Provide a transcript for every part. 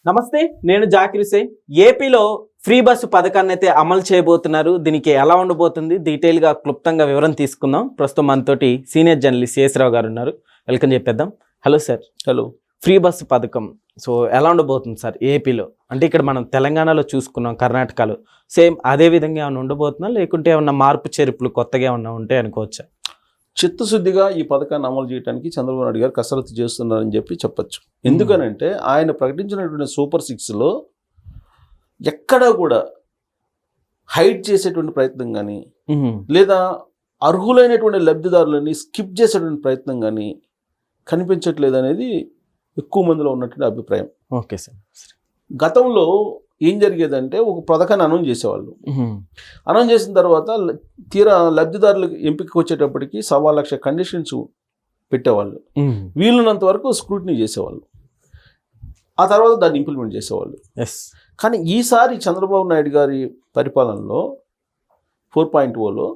నమస్తే, నేను జాకిర్ హుసేన్. ఏపీలో ఫ్రీ బస్సు పథకాన్ని అయితే అమలు చేయబోతున్నారు. దీనికి ఎలా ఉండబోతుంది డీటెయిల్గా క్లుప్తంగా వివరం తీసుకుందాం. ప్రస్తుతం మనతోటి సీనియర్ జర్నలిస్ట్ శేషరావు గారు ఉన్నారు. వెల్కమ్ చెప్పేద్దాం. Hello sir. Hello. Free bus పథకం ఎలా ఉండబోతుంది సార్ ఏపీలో? అంటే ఇక్కడ మనం తెలంగాణలో చూసుకున్నాం, కర్ణాటకలో సేమ్ అదే విధంగా ఏమైనా ఉండబోతుందా, లేకుంటే ఏమన్నా మార్పు చేర్పులు కొత్తగా ఏమన్నా ఉంటాయి అనుకోవచ్చా? చిత్తశుద్ధిగా ఈ పథకాన్ని అమలు చేయడానికి చంద్రబాబు నాయుడు గారు కసరత్తు చేస్తున్నారని చెప్పొచ్చు. ఎందుకనంటే ఆయన ప్రకటించినటువంటి సూపర్ 6లో ఎక్కడా కూడా హైడ్ చేసేటువంటి ప్రయత్నం కానీ లేదా అర్హులైనటువంటి లబ్ధిదారులని స్కిప్ చేసేటువంటి ప్రయత్నం కానీ కనిపించట్లేదు అనేది ఎక్కువ మందిలో ఉన్నటువంటి అభిప్రాయం. Okay sir. గతంలో ఏం జరిగేదంటే ఒక పథకాన్ని అనౌన్స్ చేసేవాళ్ళు. అనౌన్స్ చేసిన తర్వాత తీరా లబ్ధిదారులకు ఎంపికకు వచ్చేటప్పటికి 1,15,00,000 కండిషన్స్ పెట్టేవాళ్ళు. వీలున్నంత వరకు స్క్రూటినీ చేసేవాళ్ళు, ఆ తర్వాత దాన్ని ఇంప్లిమెంట్ చేసేవాళ్ళు. కానీ ఈసారి చంద్రబాబు నాయుడు గారి పరిపాలనలో 4.0లో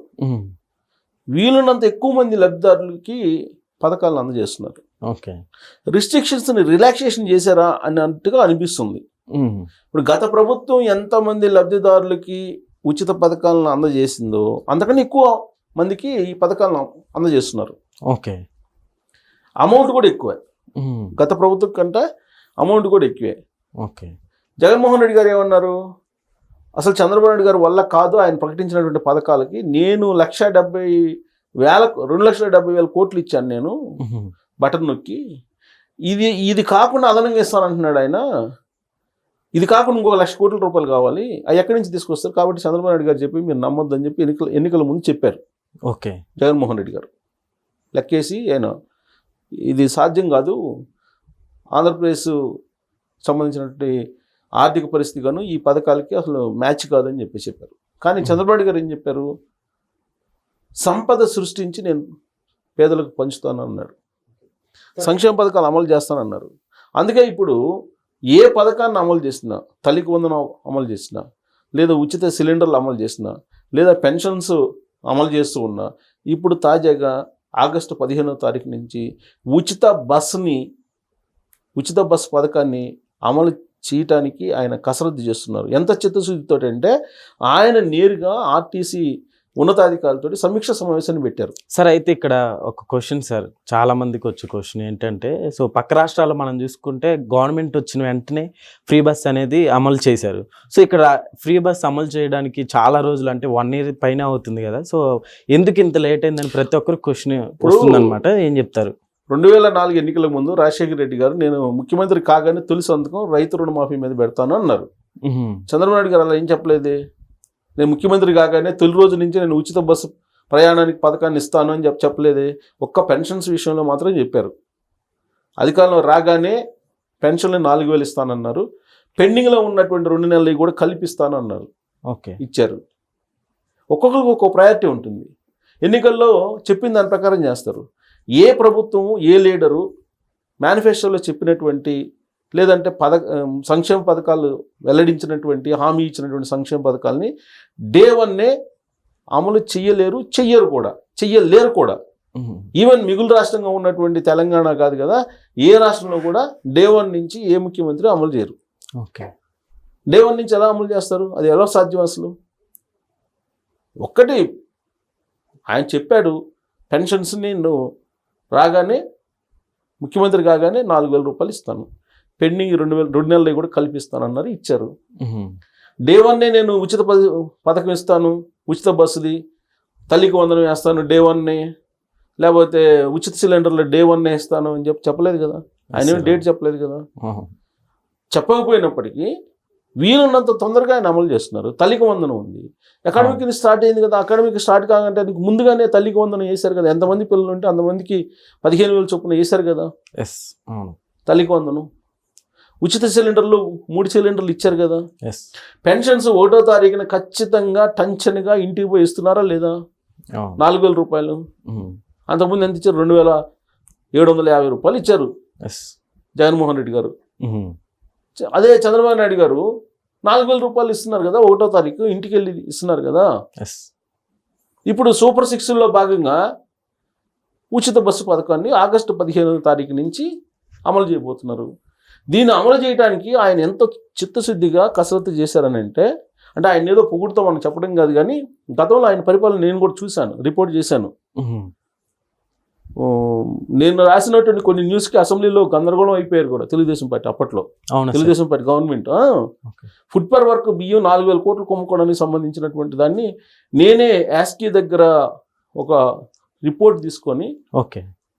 వీలున్నంత ఎక్కువ మంది లబ్ధిదారులకి పథకాలను అందజేస్తున్నారు. ఓకే. రిస్ట్రిక్షన్స్ని రిలాక్సేషన్ చేశారా అన్నట్టుగా అనిపిస్తుంది. ఇప్పుడు గత ప్రభుత్వం ఎంతమంది లబ్ధిదారులకి ఉచిత పథకాలను అందజేసిందో అంతకన్నా ఎక్కువ మందికి ఈ పథకాలను అందజేస్తున్నారు. ఓకే. అమౌంట్ కూడా ఎక్కువే, గత ప్రభుత్వం కంటే అమౌంట్ కూడా ఎక్కువే. ఓకే. జగన్మోహన్ రెడ్డి గారు ఏమన్నారు, అసలు చంద్రబాబు నాయుడు గారు వల్ల కాదు ఆయన ప్రకటించినటువంటి పథకాలకి నేను 2,70,000 కోట్లు ఇచ్చాను నేను బటన్ నొక్కి, ఇది కాకుండా అదనంగా ఇస్తానంటున్నాడు ఆయన. ఇది కాకుండా ఇంకో 1,00,000 కోట్ల రూపాయలు కావాలి, అవి ఎక్కడి నుంచి తీసుకొస్తారు, కాబట్టి చంద్రబాబు నాయుడు గారు చెప్పి మీరు నమ్మొద్దని చెప్పి ఎన్నికల ముందు చెప్పారు. ఓకే. జగన్మోహన్ రెడ్డి గారు లెక్కేసి ఆయన ఇది సాధ్యం కాదు, ఆంధ్రప్రదేశ్ సంబంధించినటువంటి ఆర్థిక పరిస్థితి గాను ఈ పథకాలకి అసలు మ్యాచ్ కాదని చెప్పారు. కానీ చంద్రబాబు నాయుడు గారు ఏం చెప్పారు, సంపద సృష్టించి నేను పేదలకు పంచుతాను అన్నాడు, సంక్షేమ పథకాలు అమలు చేస్తానన్నారు. అందుకే ఇప్పుడు ఏ పథకాన్ని అమలు చేసినా, తల్లికి వందనం అమలు చేసినా, లేదా ఉచిత సిలిండర్లు అమలు చేసినా, లేదా పెన్షన్స్ అమలు చేస్తూ ఉన్నా, ఇప్పుడు తాజాగా ఆగస్టు 15వ తారీఖు నుంచి ఉచిత బస్సు పథకాన్ని అమలు చేయటానికి ఆయన కసరత్తు చేస్తున్నారు. ఎంత చిత్తశుద్ధితో అంటే ఆయన నేరుగా ఆర్టీసీ ఉన్నతాధికారులతో సమీక్ష సమావేశాన్ని పెట్టారు. సార్, అయితే ఇక్కడ ఒక క్వశ్చన్ సార్, చాలా మందికి వచ్చే క్వశ్చన్ ఏంటంటే, పక్క రాష్ట్రాల్లో మనం చూసుకుంటే గవర్నమెంట్ వచ్చిన వెంటనే ఫ్రీ బస్ అనేది అమలు చేశారు. ఇక్కడ ఫ్రీ బస్ అమలు చేయడానికి చాలా రోజులు, అంటే 1 year పైన అవుతుంది కదా. ఎందుకు ఇంత లేట్ అయిందని ప్రతి ఒక్కరు క్వశ్చన్ వస్తుందన్నమాట. ఏం చెప్తారు? 2004 ఎన్నికల ముందు రాజశేఖర రెడ్డి గారు నేను ముఖ్యమంత్రి కాగానే తొలి సంతకం రైతు రుణమాఫీ మీద పెడతాను అన్నారు. చంద్రబాబు నాయుడు గారు అలా ఏం చెప్పలేదే, నేను ముఖ్యమంత్రి కాగానే తొలి రోజు నుంచి నేను ఉచిత బస్సు ప్రయాణానికి పథకాన్ని ఇస్తాను అని చెప్పలేదే. ఒక్క పెన్షన్స్ విషయంలో మాత్రం చెప్పారు. అధికారంలో రాగానే పెన్షన్లు 4,000 ఇస్తానన్నారు, పెండింగ్లో ఉన్నటువంటి 2 నెలలు కూడా కల్పిస్తాను అన్నారు. ఓకే. ఇచ్చారు. ఒక్కొక్కరికి ఒక్కొక్క ప్రయారిటీ ఉంటుంది. ఎన్నికల్లో చెప్పిన దాని ప్రకారం చేస్తారు. ఏ ప్రభుత్వం, ఏ లీడరు మేనిఫెస్టోలో చెప్పినటువంటి లేదంటే సంక్షేమ పథకాలు వెల్లడించినటువంటి, హామీ ఇచ్చినటువంటి సంక్షేమ పథకాలని డే 1 అమలు చెయ్యలేరు కూడా. ఈవెన్ మిగులు రాష్ట్రంగా ఉన్నటువంటి తెలంగాణ కాదు కదా, ఏ రాష్ట్రంలో కూడా డే 1 నుంచి ఏ ముఖ్యమంత్రి అమలు చేయరు. ఓకే. డే 1 నుంచి ఎలా అమలు చేస్తారు? అది ఎలా సాధ్యం అసలు? ఒక్కటి ఆయన చెప్పాడు, పెన్షన్స్ని నువ్వు రాగానే ముఖ్యమంత్రి కాగానే 4,000 రూపాయలు ఇస్తాను, పెండింగ్ 2 నెలలు కూడా కల్పిస్తానన్నారు, ఇచ్చారు. డే 1 నేను ఉచిత పథకం ఇస్తాను, ఉచిత బస్సుది, తల్లికి వందనం వేస్తాను డే 1, లేకపోతే ఉచిత సిలిండర్లు డే 1 ఇస్తాను అని చెప్పలేదు కదా. ఆయన డేట్ చెప్పలేదు కదా. చెప్పకపోయినప్పటికీ వీలున్నంత తొందరగా ఆయన అమలు చేస్తున్నారు. తల్లికి వందనం ఉంది, అకాడమిక్ స్టార్ట్ అయింది కదా. అకాడమిక్ స్టార్ట్ కాగానే అందుకు ముందుగానే తల్లికి వందనం వేశారు కదా. ఎంతమంది పిల్లలు ఉంటే అంతమందికి 15,000 చొప్పున వేశారు కదా. తల్లికి వందనం, ఉచిత సిలిండర్లు 3 సిలిండర్లు ఇచ్చారు కదా. పెన్షన్స్ 1వ తారీఖున ఖచ్చితంగా టంచన్గా ఇంటికి పోయి ఇస్తున్నారా లేదా? 4,000 రూపాయలు. అంతకుముందు ఎంత ఇచ్చారు? 2,750 రూపాయలు ఇచ్చారు జగన్మోహన్ రెడ్డి గారు. అదే చంద్రబాబు నాయుడు గారు 4,000 రూపాయలు ఇస్తున్నారు కదా, 1వ తారీఖు ఇంటికి వెళ్ళి ఇస్తున్నారు కదా. ఇప్పుడు సూపర్ 6లో భాగంగా ఉచిత బస్సు పథకాన్ని ఆగస్టు 15వ తారీఖు నుంచి అమలు చేయబోతున్నారు. దీన్ని అమలు చేయడానికి ఆయన ఎంత చిత్తశుద్ధిగా కసరత్తు చేశారని అంటే ఆయన ఏదో పొగుడుతాం మనం చెప్పడం కాదు, కానీ గతంలో ఆయన పరిపాలన నేను కూడా చూశాను, రిపోర్ట్ చేశాను. నేను రాసినటువంటి కొన్ని న్యూస్కి అసెంబ్లీలో గందరగోళం అయిపోయారు కూడా తెలుగుదేశం పార్టీ అప్పట్లో. Telugu Desam party government food per work బియ్యం 4,000 కోట్లు కొమ్ముకోవడానికి సంబంధించినటువంటి దాన్ని నేనే యాస్కీ దగ్గర ఒక రిపోర్ట్ తీసుకొని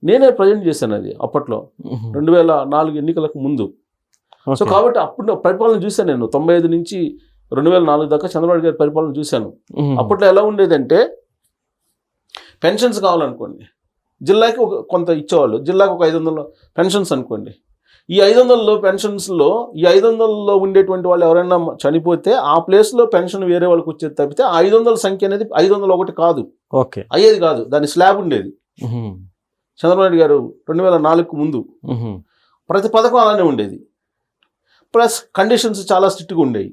నేనే ప్రజెంట్ చేశాను అది అప్పట్లో 2004 ఎన్నికలకు ముందు. సో కాబట్టి అప్పుడు పరిపాలన చూశాను నేను 95 నుంచి 2004 దాకా చంద్రబాబు గారి పరిపాలన చూశాను. అప్పట్లో ఎలా ఉండేదంటే పెన్షన్స్ కావాలనుకోండి, జిల్లాకి కొంత ఇచ్చేవాళ్ళు, జిల్లాకి ఒక 500 పెన్షన్స్ అనుకోండి. ఈ 500 పెన్షన్స్లో ఈ 500లో ఉండేటువంటి వాళ్ళు ఎవరైనా చనిపోతే ఆ ప్లేస్లో పెన్షన్ వేరే వాళ్ళకి వచ్చేది తప్పితే 500 సంఖ్య అనేది 501 కాదు, అయ్యేది కాదు. దాని స్లాబ్ ఉండేది. చంద్రబాబు నాయుడు గారు 2004కు ముందు ప్రతి పథకం అలానే ఉండేది, ప్లస్ కండిషన్స్ చాలా స్ట్రిక్ట్గా ఉండేవి.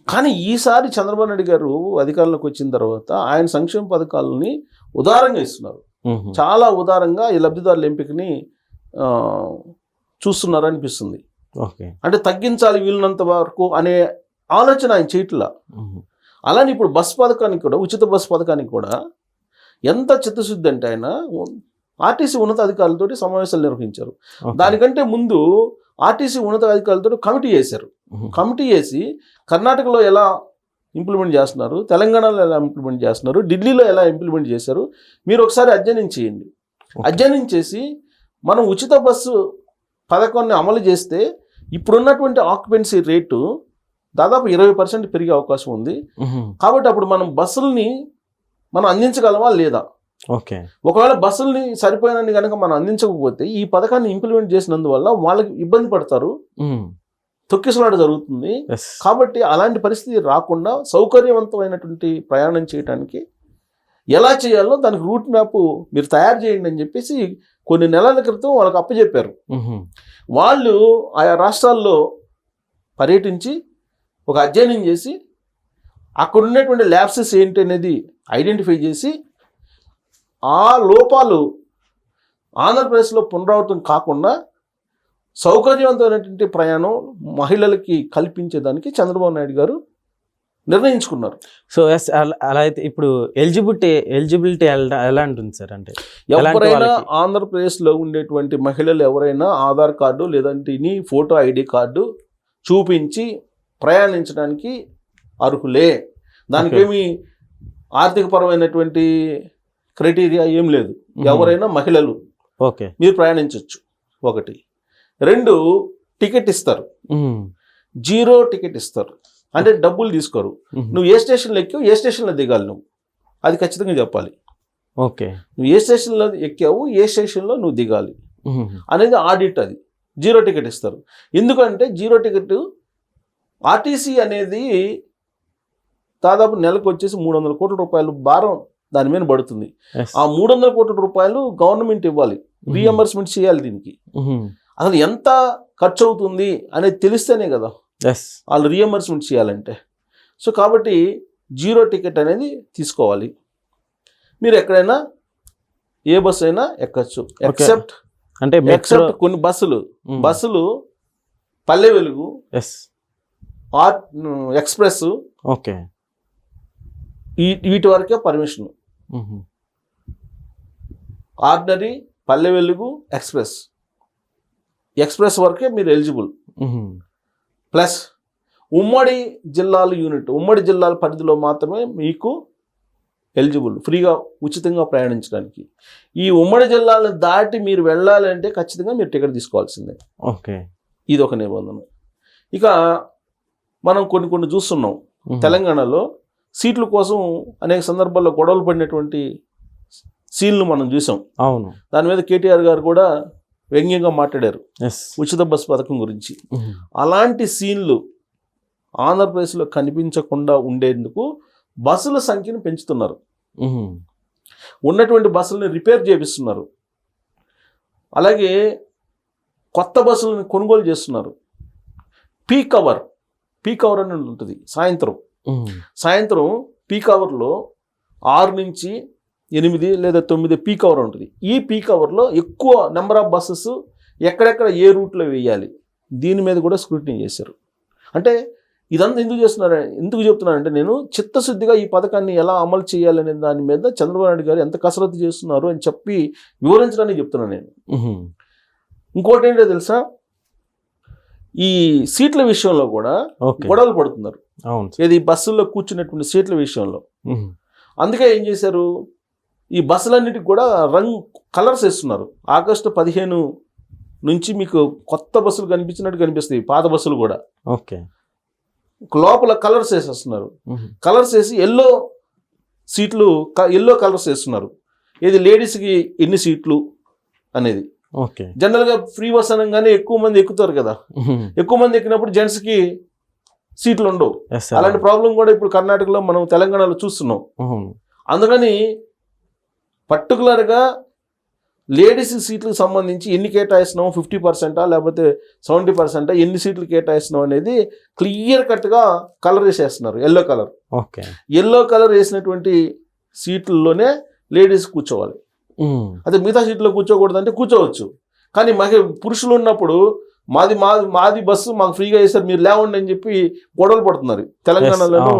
కానీ ఈసారి చంద్రబాబు నాయుడు గారు అధికారంలోకి వచ్చిన తర్వాత ఆయన సంక్షేమ పథకాలని ఉదారంగా ఇస్తున్నారు. చాలా ఉదారంగా ఈ లబ్ధిదారుల ఎంపికని చూస్తున్నారు అనిపిస్తుంది. అంటే తగ్గించాలి వీలున్నంత వరకు అనే ఆలోచన ఆయన చేయట్లా. అలానే ఇప్పుడు బస్ పథకానికి కూడా, ఉచిత బస్ పథకానికి కూడా ఎంత చిత్తశుద్ధి అంటే ఆయన ఆర్టీసీ ఉన్నతాధికారులతో సమావేశాలు నిర్వహించారు. దానికంటే ముందు ఆర్టీసీ ఉన్నతాధికారులతో కమిటీ చేశారు. కమిటీ చేసి కర్ణాటకలో ఎలా ఇంప్లిమెంట్ చేస్తున్నారు, తెలంగాణలో ఎలా ఇంప్లిమెంట్ చేస్తున్నారు, ఢిల్లీలో ఎలా ఇంప్లిమెంట్ చేశారు మీరు ఒకసారి అధ్యయనం చేయండి. అధ్యయనం చేసి మనం ఉచిత బస్సు పథకాన్ని అమలు చేస్తే ఇప్పుడున్నటువంటి ఆక్యుపెన్సీ రేటు దాదాపు 20% పెరిగే అవకాశం ఉంది. కాబట్టి అప్పుడు మనం బస్సుల్ని మనం అందించగలమా లేదా? ఒకవేళ బస్సుల్ని సరిపోయినని కనుక మనం అందించకపోతే ఈ పథకాన్ని ఇంప్లిమెంట్ చేసినందువల్ల వాళ్ళకి ఇబ్బంది పడతారు, తొక్కిసలాట జరుగుతుంది. కాబట్టి అలాంటి పరిస్థితి రాకుండా సౌకర్యవంతమైనటువంటి ప్రయాణం చేయడానికి ఎలా చేయాలో దానికి రూట్ మ్యాప్ మీరు తయారు చేయండి అని చెప్పేసి కొన్ని నెలల క్రితం వాళ్ళకి అప్పచెప్పారు. వాళ్ళు ఆయా రాష్ట్రాల్లో పర్యటించి ఒక అధ్యయనం చేసి అక్కడ ఉన్నటువంటి ల్యాబ్సెస్ ఏంటి అనేది ఐడెంటిఫై చేసి ఆ లోపాలు ఆంధ్రప్రదేశ్లో పునరావృతం కాకుండా సౌకర్యవంతమైనటువంటి ప్రయాణం మహిళలకి కల్పించేదానికి చంద్రబాబు నాయుడు గారు నిర్ణయించుకున్నారు. సో అలా అయితే ఇప్పుడు ఎలిజిబిలిటీ ఎలా ఉంటుంది సార్? అంటే ఎవరైనా ఆంధ్రప్రదేశ్లో ఉండేటువంటి మహిళలు ఎవరైనా ఆధార్ కార్డు లేదంటే ఫోటో ఐడి కార్డు చూపించి ప్రయాణించడానికి అర్హులే. దానికేమి ఆర్థికపరమైనటువంటి క్రైటీరియా ఏం లేదు. ఎవరైనా మహిళలు మీరు ప్రయాణించవచ్చు. 1. 2 టికెట్ ఇస్తారు, 0 టికెట్ ఇస్తారు, అంటే డబ్బులు తీసుకోరు. నువ్వు ఏ స్టేషన్లో ఎక్కావు, ఏ స్టేషన్లో దిగాలి, నువ్వు అది ఖచ్చితంగా చెప్పాలి. నువ్వు ఏ స్టేషన్లో ఎక్కావు, ఏ స్టేషన్లో నువ్వు దిగాలి అనేది ఆడిట్. అది 0 టికెట్ ఇస్తారు. ఎందుకంటే 0 టికెట్ ఆర్టీసీ అనేది దాదాపు నెలకు వచ్చేసి 300 కోట్ల రూపాయలు భారం దాని మీద పడుతుంది. ఆ 300 కోట్ల రూపాయలు గవర్నమెంట్ ఇవ్వాలి, రీఎంబర్స్మెంట్ చేయాలి. దీనికి అసలు ఎంత ఖర్చు అవుతుంది అనేది తెలిస్తేనే కదా వాళ్ళు రీఎంబర్స్మెంట్ చేయాలంటే. సో కాబట్టి 0 టికెట్ అనేది తీసుకోవాలి. మీరు ఎక్కడైనా ఏ బస్సు అయినా ఎక్కచ్చు, ఎక్సెప్ట్ కొన్ని బస్సులు పల్లె వెలుగు, ఎక్స్ప్రెస్, వీటి వరకే permission. Ordinary, Palle Velugu, express వరకే మీరు ఎలిజిబుల్. ప్లస్ ఉమ్మడి జిల్లాల పరిధిలో మాత్రమే మీకు ఎలిజిబుల్ ఫ్రీగా ఉచితంగా ప్రయాణించడానికి. ఈ ఉమ్మడి జిల్లాలను దాటి మీరు వెళ్ళాలంటే ఖచ్చితంగా మీరు టికెట్ తీసుకోవాల్సిందే. ఇది ఒక నిబంధన. ఇక మనం కొన్ని చూస్తున్నాం తెలంగాణలో సీట్ల కోసం అనేక సందర్భాల్లో గొడవలు పడినటువంటి సీన్లు మనం చూసాం. దాని మీద కేటీఆర్ గారు కూడా వ్యంగ్యంగా మాట్లాడారు ఉచిత బస్సు పథకం గురించి. అలాంటి సీన్లు ఆంధ్రప్రదేశ్లో కనిపించకుండా ఉండేందుకు బస్సుల సంఖ్యను పెంచుతున్నారు, ఉన్నటువంటి బస్సులని రిపేర్ చేపిస్తున్నారు, అలాగే కొత్త బస్సులను కొనుగోలు చేస్తున్నారు. పీక్ అవర్ అని ఉంటుంది. సాయంత్రం పీక్ అవర్లో 6 నుంచి 8 లేదా 9 పీక్ అవర్ ఉంటుంది. ఈ పీక్ అవర్లో ఎక్కువ నెంబర్ ఆఫ్ బస్సెస్ ఎక్కడెక్కడ ఏ రూట్లో వేయాలి దీని మీద కూడా స్క్రూటినీ చేశారు. అంటే ఇదంతా ఎందుకు చెప్తున్నానంటే నేను చిత్తశుద్ధిగా ఈ పథకాన్ని ఎలా అమలు చేయాలనే దాని మీద చంద్రబాబు నాయుడు గారు ఎంత కసరత్తు చేస్తున్నారు అని చెప్పి వివరించడానికి చెప్తున్నాను నేను. ఇంకోటి ఏంటో తెలుసా, ఈ సీట్ల విషయంలో కూడా గొడవలు పడుతున్నారు. ఏది బస్సుల్లో కూర్చున్నటువంటి సీట్ల విషయంలో. అందుకే ఏం చేశారు, ఈ బస్సులన్నిటికి కూడా కలర్స్ వేస్తున్నారు. ఆగస్టు 15 నుంచి మీకు కొత్త బస్సులు కనిపించినట్టు కనిపిస్తాయి, పాత బస్సులు కూడా. ఓకే, లోపల కలర్స్ వేసేస్తున్నారు. కలర్స్ వేసి ఎల్లో కలర్స్ వేస్తున్నారు. ఏది లేడీస్కి ఎన్ని సీట్లు అనేది. ఓకే, జనరల్గా ఫ్రీ బస్ అనగానే ఎక్కువ మంది ఎక్కుతారు కదా, ఎక్కువ మంది ఎక్కినప్పుడు జెంట్స్కి సీట్లు ఉండవు. అలాంటి ప్రాబ్లం కూడా ఇప్పుడు కర్ణాటకలో మనం తెలంగాణలో చూస్తున్నాం. అందుకని పర్టికులర్గా లేడీస్ సీట్లకు సంబంధించి ఎన్ని కేటాయిస్తున్నాం, 50% లేకపోతే 70%, ఎన్ని సీట్లు కేటాయిస్తున్నాం అనేది క్లియర్ కట్గా కలర్ వేసేస్తున్నారు. Yellow colour. Okay, yellow colour వేసినటువంటి సీట్లలోనే లేడీస్ కూర్చోవాలి. అదే మిగతా సీట్లో కూర్చోకూడదు అంటే కూర్చోవచ్చు. కానీ పురుషులు ఉన్నప్పుడు మాది బస్సు మాకు ఫ్రీగా వేస్తారు, మీరు లేవండి అని చెప్పి గొడవలు పడుతున్నారు తెలంగాణలోనూ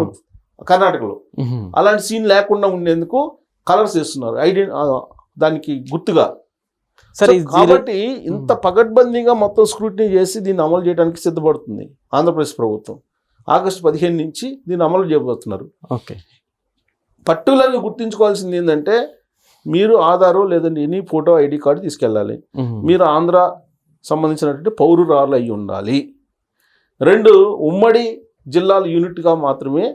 కర్ణాటకలో. అలాంటి సీన్ లేకుండా ఉండేందుకు కలర్స్ వేస్తున్నారు దానికి గుర్తుగా. కాబట్టి ఇంత పకడ్బందీగా మొత్తం స్క్రూటినీ చేసి దీన్ని అమలు చేయడానికి సిద్ధపడుతుంది ఆంధ్రప్రదేశ్ ప్రభుత్వం. ఆగస్టు 15 నుంచి దీన్ని అమలు చేయబోతున్నారు. ఓకే, పర్టికులర్గా గుర్తుంచుకోవాల్సింది ఏంటంటే మీరు ఆధారు లేదంటే ఎనీ ఫోటో ఐడి కార్డు తీసుకెళ్ళాలి. మీరు ఆంధ్ర సంబంధించినటువంటి పౌరురాలు అయి ఉండాలి. 2 ఉమ్మడి జిల్లాల యూనిట్గా మాత్రమే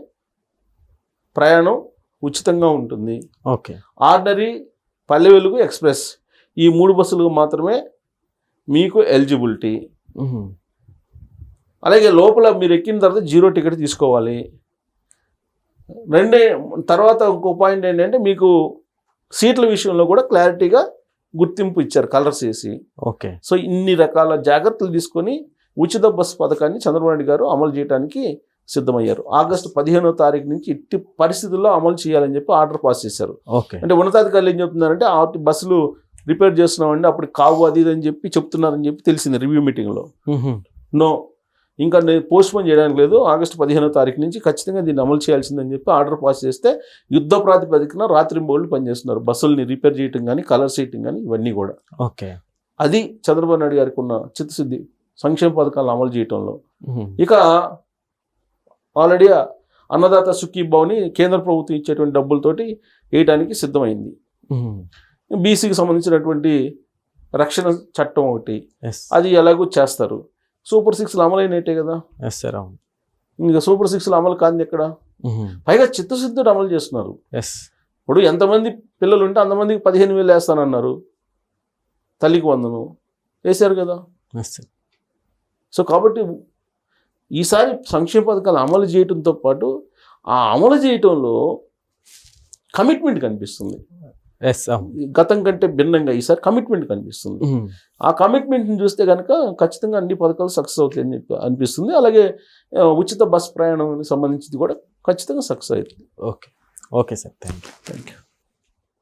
ప్రయాణం ఉచితంగా ఉంటుంది. Okay, ordinary, Palle Velugu, express ఈ 3 బస్సులకు మాత్రమే మీకు ఎలిజిబిలిటీ. అలాగే లోపల మీరు ఎక్కిన తర్వాత 0 టికెట్ తీసుకోవాలి. తర్వాత ఇంకో పాయింట్ ఏంటంటే మీకు సీట్ల విషయంలో కూడా క్లారిటీగా గుర్తింపు ఇచ్చారు కలర్స్ వేసి. ఓకే, సో ఇన్ని రకాల జాగ్రత్తలు తీసుకొని ఉచిత బస్సు పథకాన్ని చంద్రబాబు నాయుడు గారు అమలు చేయడానికి సిద్ధమయ్యారు. ఆగస్టు 15వ తారీఖు నుంచి ఇట్టి పరిస్థితుల్లో అమలు చేయాలని చెప్పి ఆర్డర్ పాస్ చేశారు. ఓకే, అంటే ఉన్నతాధికారులు ఏం చెప్తున్నారంటే ఆ బస్సులు రిపేర్ చేస్తున్నామండి అప్పుడు కావు అది ఇది అని చెప్పి చెప్తున్నారని చెప్పి తెలిసింది రివ్యూ మీటింగ్లో. నో, ఇంకా పోస్ట్పోన్ చేయడానికి లేదు. ఆగస్టు 15వ తారీఖు నుంచి ఖచ్చితంగా దీన్ని అమలు చేయాల్సిందని చెప్పి ఆర్డర్ పాస్ చేస్తే యుద్ధ ప్రాతిపదికన రాత్రింబౌళ్ళు పనిచేస్తున్నారు. బస్సుల్ని రిపేర్ చేయటం కానీ, కలర్ సీటింగ్ కానీ ఇవన్నీ కూడా. ఓకే, అది చంద్రబాబు నాయుడు గారికి ఉన్న చిత్తశుద్ధి సంక్షేమ పథకాలను అమలు చేయటంలో. ఇక ఆల్రెడీ అన్నదాత సుఖీభావ్ని కేంద్ర ప్రభుత్వం ఇచ్చేటువంటి డబ్బులతోటి వేయడానికి సిద్ధమైంది. బీసీకి సంబంధించినటువంటి రక్షణ చట్టం ఒకటి, అది ఎలాగో చేస్తారు. సూపర్ 6 అమలైనట్టే కదా. ఇంకా సూపర్ 6 అమలు కాదు ఎక్కడ. పైగా చిత్తశుద్ధుడు అమలు చేస్తున్నారు. ఇప్పుడు ఎంతమంది పిల్లలు ఉంటే అంతమందికి 15,000 వేస్తానన్నారు. తల్లికి వందనం వేశారు కదా. సో కాబట్టి ఈసారి సంక్షేమ పథకాలు అమలు చేయడంతో పాటు ఆ అమలు చేయటంలో కమిట్మెంట్ కనిపిస్తుంది. గతం కంటే భిన్నంగా ఈసారి కమిట్మెంట్ కనిపిస్తుంది. ఆ కమిట్మెంట్ని చూస్తే కనుక ఖచ్చితంగా అన్ని పథకాలు సక్సెస్ అవుతాయని చెప్పి అనిపిస్తుంది. అలాగే ఉచిత బస్ ప్రయాణం సంబంధించింది కూడా ఖచ్చితంగా సక్సెస్ అవుతుంది. Okay, okay sir, thank you.